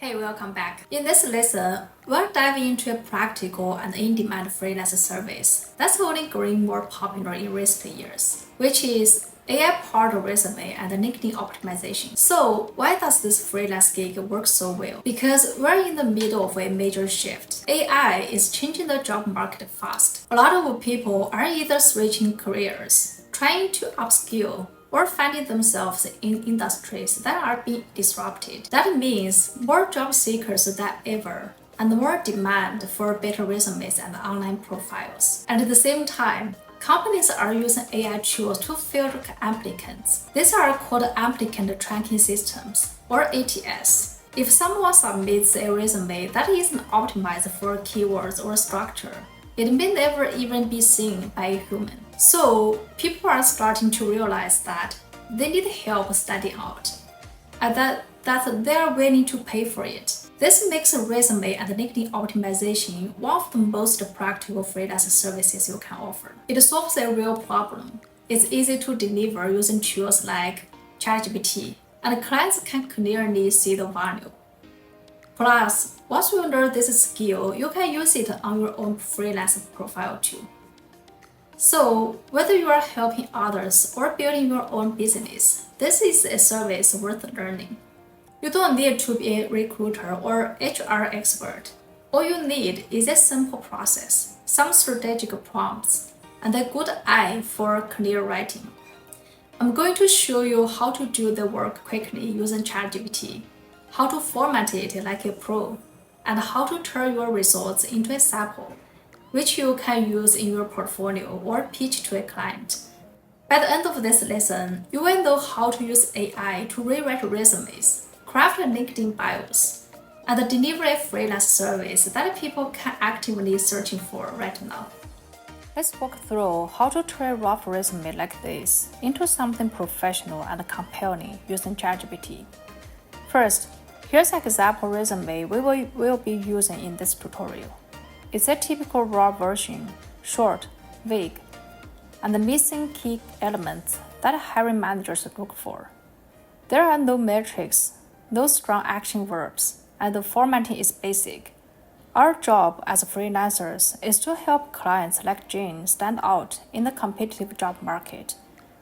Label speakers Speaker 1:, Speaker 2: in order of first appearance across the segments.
Speaker 1: Hey, welcome back. In this lesson, we'll dive into a practical and in-demand freelance service that's only growing more popular in recent years, which is AI-powered resume and LinkedIn optimization. So, why does this freelance gig work so well? Because we're in the middle of a major shift. AI is changing the job market fast. A lot of people are either switching careers, trying to upskill, or finding themselves in industries that are being disrupted. That means more job seekers than ever and more demand for better resumes and online profiles. And at the same time, companies are using AI tools to filter applicants. These are called applicant tracking systems, or ATS. If someone submits a resume that isn't optimized for keywords or structure, it may never even be seen by a human. So people are starting to realize that they need help standing out, and that they are willing to pay for it. This makes resume and LinkedIn optimization one of the most practical freelance services you can offer. It solves a real problem. It's easy to deliver using tools like ChatGPT, and clients can clearly see the value. Plus, once you learn this skill, you can use it on your own freelance profile too. So, whether you are helping others or building your own business, this is a service worth learning. You don't need to be a recruiter or HR expert. All you need is a simple process, some strategic prompts, and a good eye for clear writing. I'm going to show you how to do the work quickly using ChatGPT, how to format it like a pro, and how to turn your results into a sample, which you can use in your portfolio or pitch to a client. By the end of this lesson, you will know how to use AI to rewrite resumes, craft LinkedIn bios, and deliver a freelance service that people can actively searching for right now. Let's walk through how to turn a rough resume like this into something professional and compelling using ChatGPT. First, here's an example resume we will be using in this tutorial. It's a typical raw version, short, vague, and missing key elements that hiring managers look for. There are no metrics, no strong action verbs, and the formatting is basic. Our job as freelancers is to help clients like Jane stand out in the competitive job market,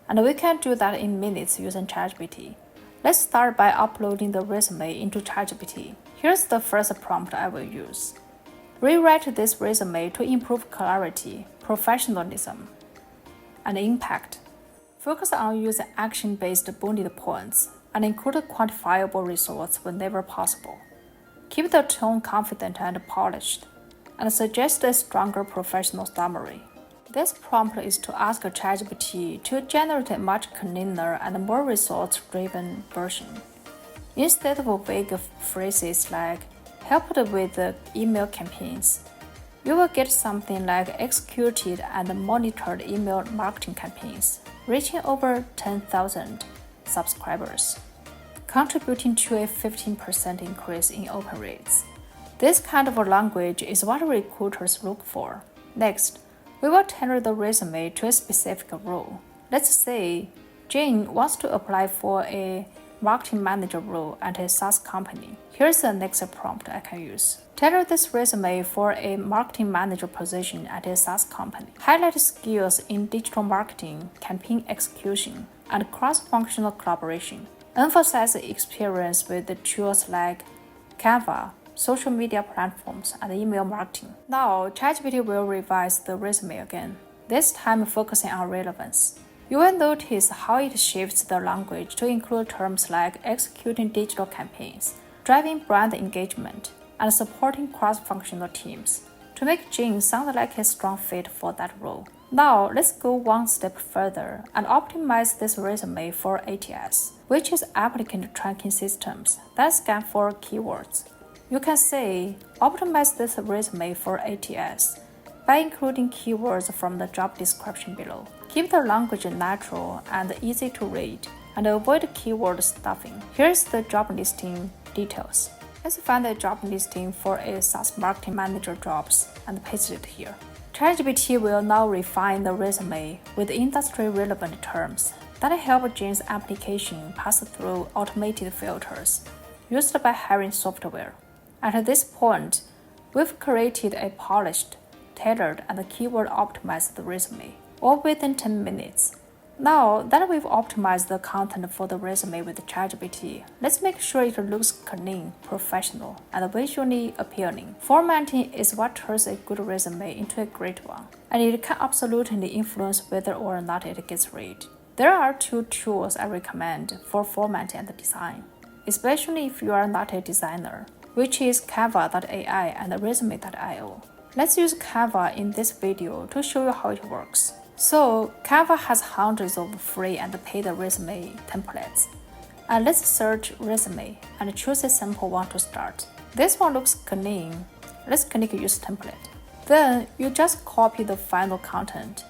Speaker 1: and we can do that in minutes using ChatGPT. Let's start by uploading the resume into ChatGPT. Here's the first prompt I will use. Rewrite this resume to improve clarity, professionalism, and impact. Focus on using action-based bullet points and include quantifiable results whenever possible. Keep the tone confident and polished, and suggest a stronger professional summary. This prompt is to ask ChatGPT to generate a much cleaner and more results-driven version. Instead of vague phrases like helped with email campaigns, you will get something like executed and monitored email marketing campaigns, reaching over 10,000 subscribers, contributing to a 15% increase in open rates. This kind of language is what recruiters look for. Next, we will tailor the resume to a specific role. Let's say Jane wants to apply for a marketing manager role at a SaaS company. Here's the next prompt I can use. Tailor this resume for a marketing manager position at a SaaS company. Highlight skills in digital marketing, campaign execution, and cross-functional collaboration. Emphasize experience with the tools like Canva, social media platforms, and email marketing. Now, ChatGPT will revise the resume again, this time focusing on relevance. You will notice how it shifts the language to include terms like executing digital campaigns, driving brand engagement, and supporting cross-functional teams to make Jane sound like a strong fit for that role. Now, let's go one step further and optimize this resume for ATS, which is applicant tracking systems that scan for keywords. You can say, optimize this resume for ATS by including keywords from the job description below. Keep the language natural and easy to read, and avoid keyword stuffing. Here's the job listing details. Let's find a job listing for a SaaS marketing manager jobs and paste it here. ChatGPT will now refine the resume with industry-relevant terms that help Jane's application pass through automated filters. used by hiring software. At this point, we've created a polished, tailored, and keyword-optimized resume, all within 10 minutes. Now that we've optimized the content for the resume with ChatGPT, let's make sure it looks clean, professional, and visually appealing. Formatting is what turns a good resume into a great one, and it can absolutely influence whether or not it gets read. There are two tools I recommend for formatting and design, especially if you are not a designer, which is Canva.ai and Resume.io. Let's use Canva in this video to show you how it works. So, Canva has hundreds of free and paid resume templates. And let's search resume and choose a simple one to start. This one looks clean. Let's click use template. Then you just copy the final content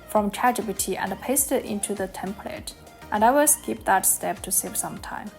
Speaker 1: from ChatGPT and paste it into the template. And I will skip that step to save some time.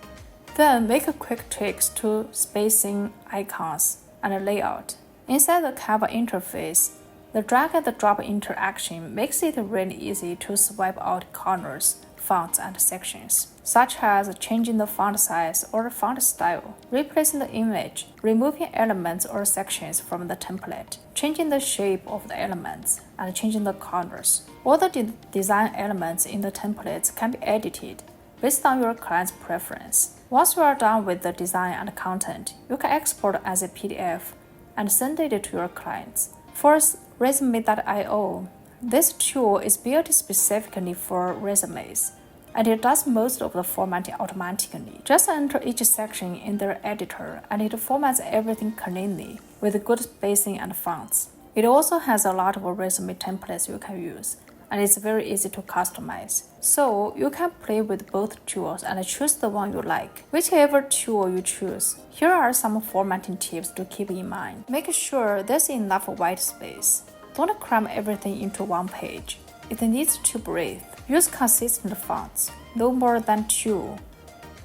Speaker 1: Then make quick tweaks to spacing, icons, and layout. Inside the Canva interface, the drag and drop interaction makes it really easy to swipe out corners, fonts, and sections, such as changing the font size or font style, replacing the image, removing elements or sections from the template, changing the shape of the elements, and changing the corners. All the design elements in the templates can be edited based on your client's preference. Once you are done with the design and content, you can export as a PDF and send it to your clients. For Resume.io, this tool is built specifically for resumes, and it does most of the formatting automatically. Just enter each section in their editor, and it formats everything cleanly with good spacing and fonts. It also has a lot of resume templates you can use, and it's very easy to customize. So you can play with both tools and choose the one you like. Whichever tool you choose, here are some formatting tips to keep in mind. Make sure there's enough white space. Don't cram everything into one page. It needs to breathe. Use consistent fonts, no more than 2,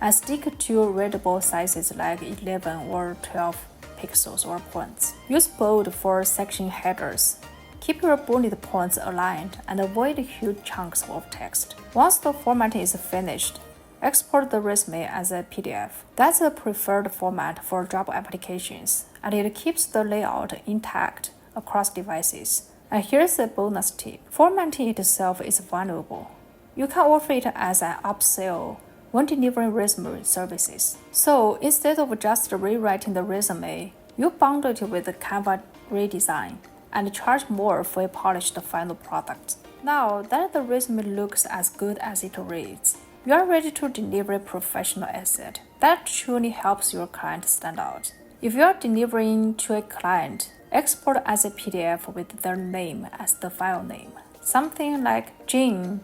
Speaker 1: and stick to readable sizes like 11 or 12 pixels or points. Use bold for section headers. Keep your bullet points aligned and avoid huge chunks of text. Once the formatting is finished, export the resume as a PDF. That's a preferred format for job applications, and it keeps the layout intact across devices. And here's a bonus tip. Formatting itself is valuable. You can offer it as an upsell when delivering resume services. So instead of just rewriting the resume, you bundle it with the Canva redesign and charge more for a polished final product. Now that the resume looks as good as it reads, you are ready to deliver a professional asset that truly helps your client stand out. If you are delivering to a client, export as a PDF with their name as the file name. Something like Jane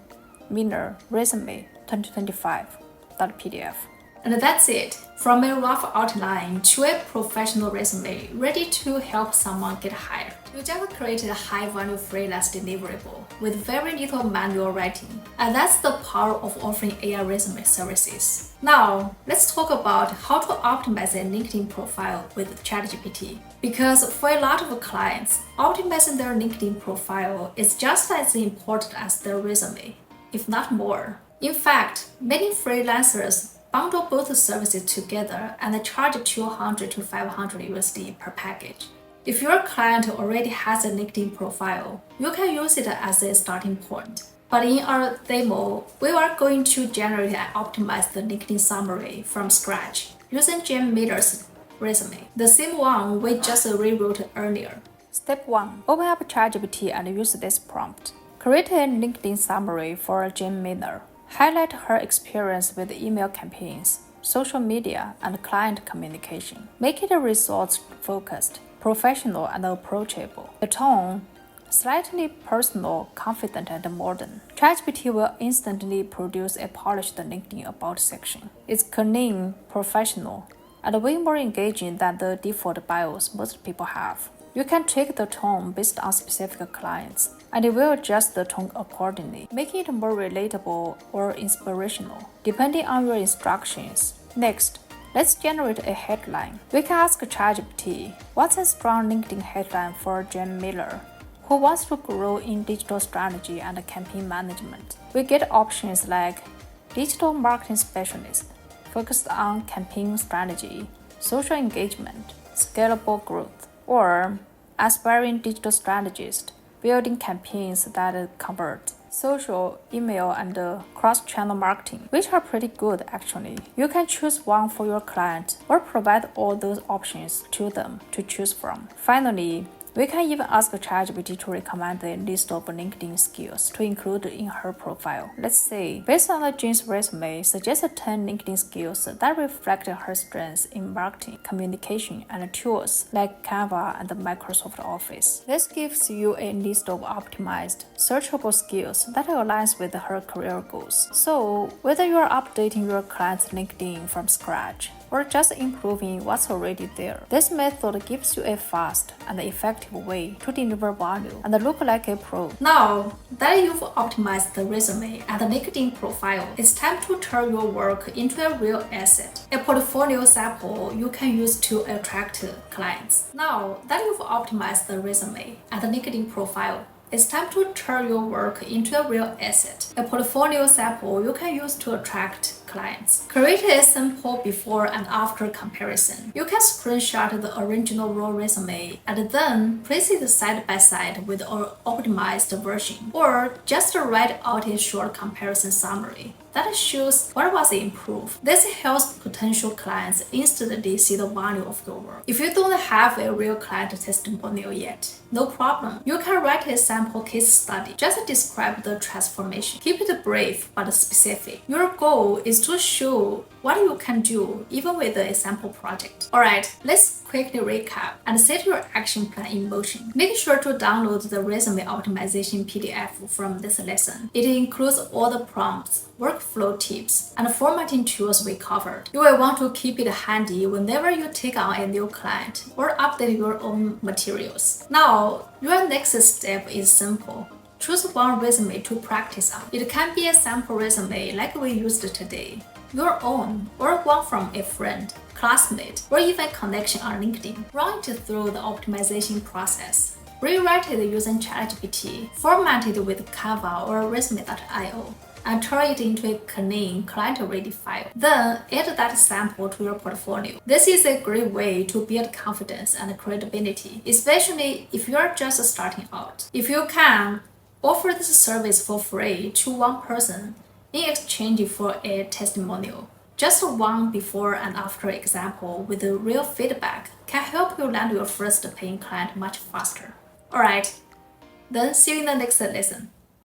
Speaker 1: Miner Resume 2025.pdf. And that's it. From a rough outline to a professional resume ready to help someone get hired. You just created a high-value freelance deliverable with very little manual writing. And that's the power of offering AI resume services. Now, let's talk about how to optimize a LinkedIn profile with ChatGPT. Because for a lot of clients, optimizing their LinkedIn profile is just as important as their resume, if not more. In fact, many freelancers bundle both services together and charge $200 to $500 USD per package. If your client already has a LinkedIn profile, you can use it as a starting point. But in our demo, we are going to generate and optimize the LinkedIn summary from scratch using Jim Miller's resume, the same one we just rewrote earlier. Step 1. Open up ChatGPT and use this prompt. Create a LinkedIn summary for Jim Miller. Highlight her experience with email campaigns, social media, and client communication. Make it results-focused, professional, and approachable. The tone, slightly personal, confident, and modern. ChatGPT will instantly produce a polished LinkedIn About section. It's clean, professional, and way more engaging than the default bios most people have. You can tweak the tone based on specific clients, and it will adjust the tone accordingly, making it more relatable or inspirational, depending on your instructions. Next, let's generate a headline. We can ask ChatGPT, what's a strong LinkedIn headline for Jim Miller, who wants to grow in digital strategy and campaign management? We get options like digital marketing specialist, focused on campaign strategy, social engagement, scalable growth, or aspiring digital strategist, building campaigns that convert, social, email, and cross-channel marketing, which are pretty good actually. You can choose one for your client or provide all those options to them to choose from. Finally, we can even ask ChatGPT to recommend a list of LinkedIn skills to include in her profile. Let's say, based on Jean's resume, suggest 10 LinkedIn skills that reflect her strengths in marketing, communication, and tools like Canva and Microsoft Office. This gives you a list of optimized, searchable skills that aligns with her career goals. So, whether you are updating your client's LinkedIn from scratch, or just improving what's already there, this method gives you a fast and effective way to deliver value and look like a pro. Now that you've optimized the resume and the LinkedIn profile, it's time to turn your work into a real asset, a portfolio sample you can use to attract clients. Now that you've optimized the resume and the LinkedIn profile, it's time to turn your work into a real asset, a portfolio sample you can use to attract clients. Create a simple before and after comparison. You can screenshot the original raw resume and then place it side by side with an optimized version, or just write out a short comparison summary that shows what was improved. This helps potential clients instantly see the value of your work. If you don't have a real client testimonial yet, no problem. You can write a sample case study. Just describe the transformation. Keep it brief but specific. Your goal is to show what you can do even with a sample project. Alright, let's quickly recap and set your action plan in motion. Make sure to download the resume optimization PDF from this lesson. It includes all the prompts, workflow tips, and formatting tools we covered. You will want to keep it handy whenever you take on a new client or update your own materials. Now, your next step is simple. Choose one resume to practice on. It can be a sample resume like we used today, your own, or one from a friend, classmate, or even connection on LinkedIn. Run it through the optimization process. Rewrite it using ChatGPT, format it with Canva or resume.io, and turn it into a clean, client-ready file. Then add that sample to your portfolio. This is a great way to build confidence and credibility, especially if you are just starting out. If you can, offer this service for free to one person in exchange for a testimonial. Just one before and after example with real feedback can help you land your first paying client much faster. Alright, then see you in the next lesson.